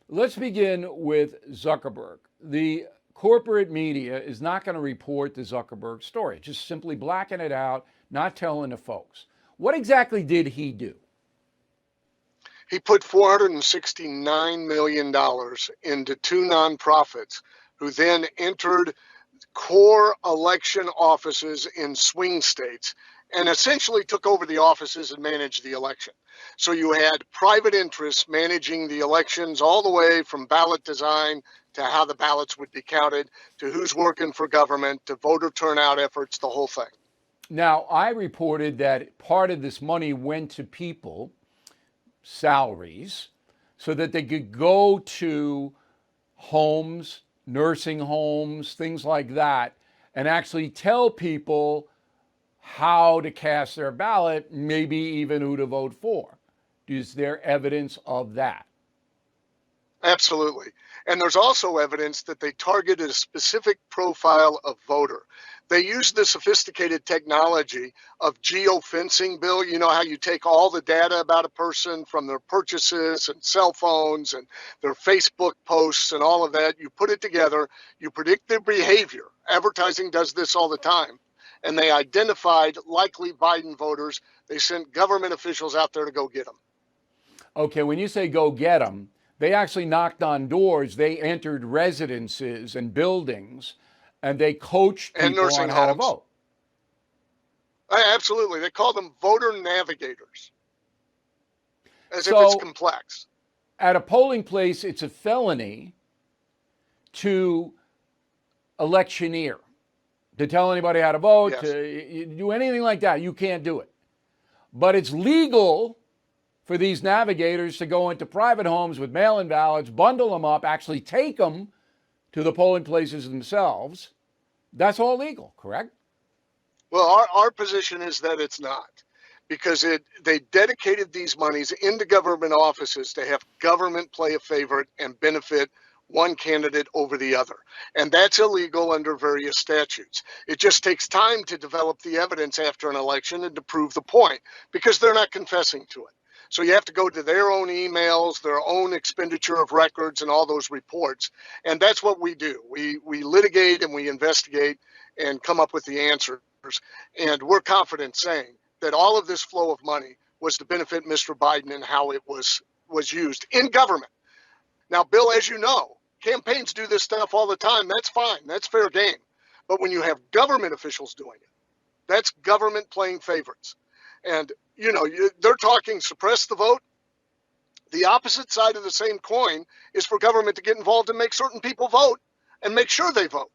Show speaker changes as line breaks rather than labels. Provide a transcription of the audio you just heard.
Let's begin with Zuckerberg. The corporate media is not going to report the Zuckerberg story, just simply blacking it out, not telling the folks. What exactly did he do?
He put $469 million into two nonprofits who then entered core election offices in swing states and essentially took over the offices and managed the election. So you had private interests managing the elections all the way from ballot design to how the ballots would be counted, to who's working for government, to voter turnout efforts, the whole thing.
Now, I reported that part of this money went to people, salaries, so that they could go to homes, nursing homes, things like that, and actually tell people how to cast their ballot, maybe even who to vote for. Is there evidence of that?
Absolutely. And there's also evidence that they targeted a specific profile of voter. They used the sophisticated technology of geofencing, Bill. You know how you take all the data about a person from their purchases and cell phones and their Facebook posts and all of that. You put it together, you predict their behavior. Advertising does this all the time. And they identified likely Biden voters. They sent government officials out there to go get them.
Okay, when you say go get them, they actually knocked on doors. They entered residences and buildings, and they coached people on how to vote.
Absolutely. They call them voter navigators, as if it's complex.
At a polling place, it's a felony to electioneer, to tell anybody how to vote,
Yes.
to do anything like that. You can't do it. But it's legal for these navigators to go into private homes with mail-in ballots, bundle them up, actually take them to the polling places themselves. That's all legal, correct?
Well, our position is that it's not, because they dedicated these monies into government offices to have government play a favorite and benefit one candidate over the other. And that's illegal under various statutes. It just takes time to develop the evidence after an election and to prove the point, because they're not confessing to it. So you have to go to their own emails, their own expenditure of records, and all those reports. And that's what we do. We litigate and we investigate and come up with the answers. And we're confident saying that all of this flow of money was to benefit Mr. Biden and how it was used in government. Now, Bill, as you know, campaigns do this stuff all the time. That's fine. That's fair game. But when you have government officials doing it, that's government playing favorites. And, they're talking suppress the vote. The opposite side of the same coin is for government to get involved and make certain people vote and make sure they vote.